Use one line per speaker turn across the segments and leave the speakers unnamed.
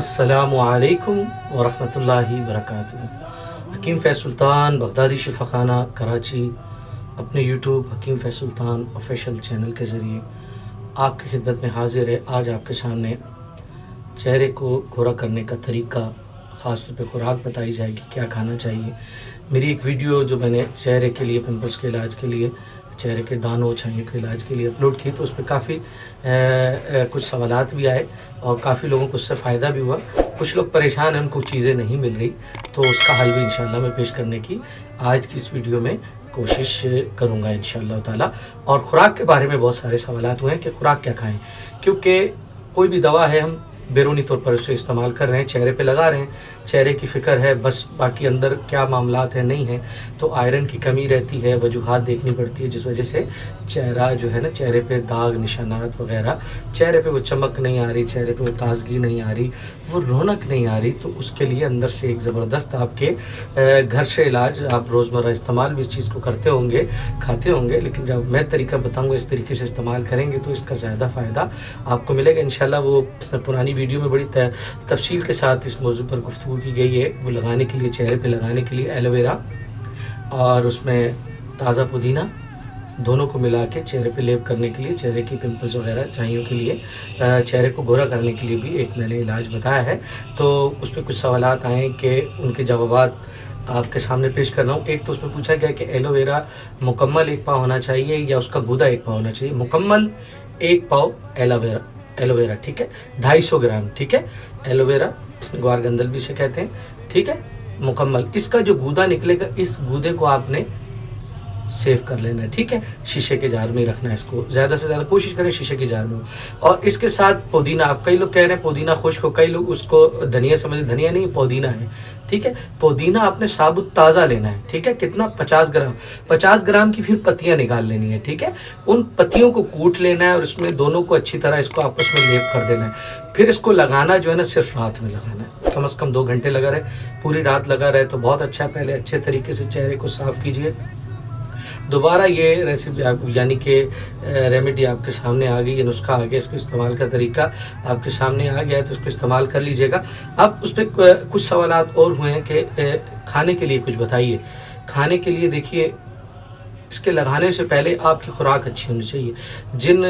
अस्सलामुअलैकुम वरहमतुल्लाहि वबरकातुहू। हकीम फ़ैज़ सुल्तान बगदादी शिफ़ाखाना कराची अपने यूट्यूब हकीम फ़ैज़ सुल्तान ऑफिशियल चैनल के ज़रिए आपकी खिदमत में हाज़िर है। आज आपके सामने चेहरे को गोरा करने का तरीका, ख़ास तौर पे खुराक बताई जाएगी, क्या खाना चाहिए। मेरी एक वीडियो जो मैंने चेहरे के लिए, पिंपल्स के इलाज के लिए, चेहरे के दानों छाइयों के इलाज के लिए अपलोड की, तो उस पर काफ़ी कुछ सवालात भी आए और काफ़ी लोगों को उससे फ़ायदा भी हुआ। कुछ लोग परेशान हैं, उनको चीज़ें नहीं मिल रही, तो उसका हल भी इंशाल्लाह मैं पेश करने की आज की इस वीडियो में कोशिश करूँगा इंशाल्लाह ताला। और ख़ुराक के बारे में बहुत सारे सवालात हुए हैं कि ख़ुराक क्या खाएँ, क्योंकि कोई भी दवा है हम बैरूनी तौर पर उसे इस्तेमाल कर रहे हैं, चेहरे पे लगा रहे हैं, चेहरे की फ़िक्र है बस, बाकी अंदर क्या मामलात है नहीं है, तो आयरन की कमी रहती है, वजूहात देखनी पड़ती है, जिस वजह से चेहरा जो है ना, चेहरे पे दाग निशानात वगैरह, चेहरे पे वो चमक नहीं आ रही, चेहरे पे वो ताजगी नहीं आ रही, वो रौनक नहीं आ रही। तो उसके लिए अंदर से एक ज़बरदस्त आपके घर से इलाज, आप रोज़मर्रा इस्तेमाल भी इस चीज़ को करते होंगे, खाते होंगे, लेकिन जब मैं तरीका बताऊँगा इस तरीके से इस्तेमाल करेंगे तो इसका ज़्यादा फ़ायदा आपको मिलेगा इंशाल्लाह। वो पुरानी वीडियो में बड़ी तफसील के साथ इस मौजू पर गुफ्तगू की गई है। वो लगाने के लिए, चेहरे पे लगाने के लिए एलोवेरा और उसमें ताज़ा पुदीना दोनों को मिला के चेहरे पे लेप करने के लिए, चेहरे की पिंपल्स वगैरह चाहियों के लिए, चेहरे को गोरा करने के लिए भी एक मैंने इलाज बताया है। तो उस पर कुछ सवालात आए कि उनके जवाबात आपके सामने पेश कर रहा हूँ। एक तो उसमें पूछा गया कि एलोवेरा मुकम्मल 1 पाव होना चाहिए या उसका गूदा 1 पाव होना चाहिए। मुकम्मल 1 पाव एलोवेरा ठीक है, 250 ग्राम, ठीक है। एलोवेरा ग्वारगंदल भी से कहते हैं, ठीक है, मुकम्मल। इसका जो गूदा निकलेगा, इस गूदे को आपने सेव कर लेना है, ठीक है। शीशे के जार में ही रखना है इसको, ज़्यादा से ज़्यादा कोशिश करें शीशे के जार में हो। और इसके साथ पुदीना, आप कई लोग कह रहे हैं पुदीना खुश्क हो, कई लोग उसको धनिया समझे, धनिया नहीं, पुदीना है, ठीक है। पुदीना आपने साबुत ताज़ा लेना है, ठीक है। कितना? 50 ग्राम। 50 ग्राम की फिर पत्तियां निकाल लेनी है, ठीक है। उन पत्तियों को कूट लेना है और उसमें दोनों को अच्छी तरह इसको आपस में लेप कर देना है। फिर इसको लगाना जो है ना, सिर्फ रात में लगाना है, कम से कम 2 घंटे लगा रहे, पूरी रात लगा रहे तो बहुत अच्छा है। पहले अच्छे तरीके से चेहरे को साफ़ कीजिए। दोबारा ये रेसिपी यानी कि रेमेडी आपके सामने आ गई, ये नुस्खा आ गया, इसको इस्तेमाल का तरीका आपके सामने आ गया है, तो इसको इस्तेमाल कर लीजिएगा। अब उस पर कुछ सवालात और हुए हैं कि खाने के लिए कुछ बताइए। खाने के लिए देखिए, इसके लगाने से पहले आपकी खुराक अच्छी होनी चाहिए। जिन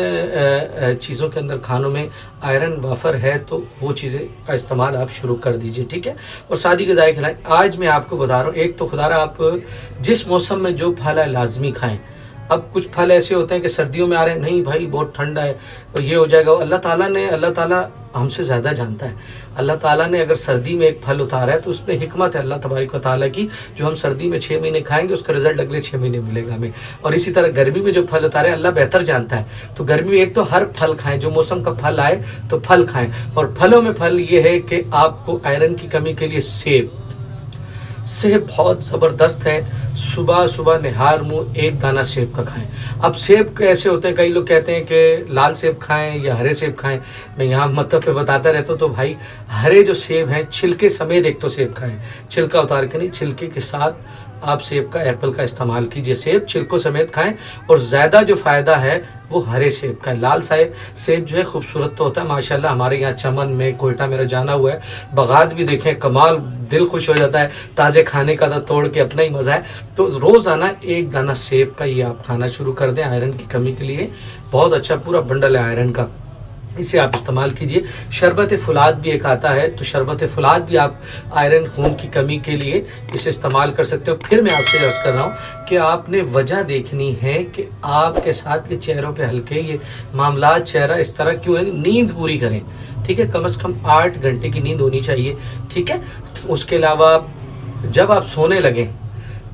चीज़ों के अंदर खानों में आयरन वाफर है तो वो चीज़ें का इस्तेमाल आप शुरू कर दीजिए, ठीक है। और सादी ग़िज़ाएँ खिलाएं। आज मैं आपको बता रहा हूँ, एक तो खुदारा आप जिस मौसम में जो फल है लाजमी खाएं। अब कुछ फल ऐसे होते हैं कि सर्दियों में आ रहे हैं, नहीं भाई बहुत ठंडा है और ये हो जाएगा। अल्लाह ताला हमसे ज़्यादा जानता है। अल्लाह ताला ने अगर सर्दी में एक फल उतारा है तो उसमें हिकमत है अल्लाह तबारक व तआला की, जो हम सर्दी में 6 महीने खाएंगे उसका रिजल्ट अगले 6 महीने मिलेगा हमें। और इसी तरह गर्मी में जो फल उतारे अल्लाह बेहतर जानता है। तो गर्मी में एक तो हर फल खाएं, जो मौसम का फल आए तो फल खाएं। और फलों में फल ये है कि आपको आयरन की कमी के लिए सेब बहुत ज़बरदस्त है। सुबह सुबह निहार मुँह 1 दाना सेब का खाएं। अब सेब कैसे होते हैं, कई लोग कहते हैं कि लाल सेब खाएं या हरे सेब खाएं। मैं यहाँ मतलब पे बताता रहता हूँ। तो भाई, हरे जो सेब हैं छिलके समेत एक तो सेब खाएं, छिलका उतार के नहीं, छिलके के साथ आप सेब का, एप्पल का इस्तेमाल कीजिए। सेब छिलकों समेत खाएं और ज़्यादा जो फ़ायदा है वो हरे सेब का है। लाल सेब जो है खूबसूरत तो होता है माशाल्लाह, हमारे यहाँ चमन में, कोयटा मेरा जाना हुआ है, बगात भी देखें, कमाल, दिल खुश हो जाता है। ताज़े खाने का तो तोड़ के अपना ही मज़ा है। तो रोज़ाना 1 दाना सेब का ये आप खाना शुरू कर दें आयरन की कमी के लिए। बहुत अच्छा पूरा बंडल है आयरन का, इसे आप इस्तेमाल कीजिए। शरबत फुलाद भी एक आता है, तो शरबत फुलाद भी आप आयरन खून की कमी के लिए इसे इस्तेमाल कर सकते हो। फिर मैं आपसे अर्ज़ कर रहा हूँ कि आपने वजह देखनी है कि आपके साथ ये चेहरों पे हल्के ये मामलात, चेहरा इस तरह क्यों है। नींद पूरी करें, ठीक है, कम से कम 8 घंटे की नींद होनी चाहिए, ठीक है। उसके अलावा जब आप सोने लगें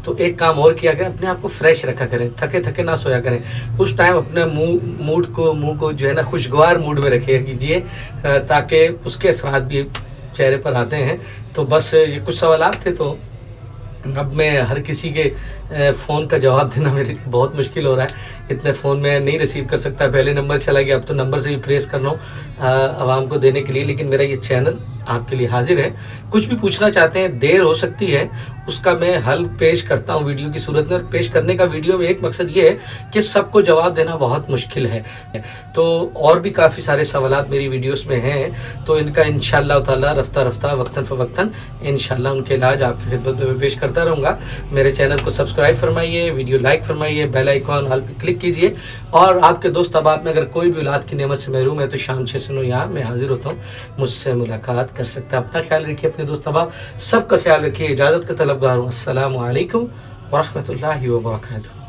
तो एक काम और किया करें, अपने आप को फ्रेश रखा करें, थके थके ना सोया करें। उस टाइम अपने मुंह को जो है ना खुशगवार मूड में रखिए कीजिए, ताकि उसके असरात भी चेहरे पर आते हैं। तो बस ये कुछ सवालात थे। तो अब मैं हर किसी के फ़ोन का जवाब देना मेरे बहुत मुश्किल हो रहा है, इतने फ़ोन में नहीं रिसीव कर सकता। पहले नंबर चला गया, अब तो नंबर से भी प्रेस कर रहा हूँ आवाम को देने के लिए। लेकिन मेरा ये चैनल आपके लिए हाजिर है। कुछ भी पूछना चाहते हैं, देर हो सकती है, उसका मैं हल पेश करता हूँ वीडियो की सूरत में। और पेश करने का वीडियो में एक मकसद ये है कि सबको जवाब देना बहुत मुश्किल है। तो और भी काफ़ी सारे सवालात मेरी वीडियोस में हैं, तो इनका इंशाअल्लाह ताला रफ्ता रफ्ता वक्तन फ़वक्तन इंशाअल्लाह उनके इलाज आपकी खिदमत में पेश करता रहूँगा। मेरे चैनल को सब्सक्राइब फरमाइए, वीडियो लाइक फरमाइए, बेल आइकॉन ऑल पे क्लिक कीजिए। और आपके दोस्त अहबाब में अगर कोई भी औलाद की नेमत से महरूम है तो शाम 6 से 9 यहाँ मैं हाजिर होता हूँ, मुझसे मुलाकात कर सकता है। अपना ख्याल रखिए, अपने दोस्त अहबाब सबका ख्याल रखिए। इजाज़त का तलबगार हूँ। अस्सलामु अलैकुम व रहमतुल्लाहि व बरकातुहू।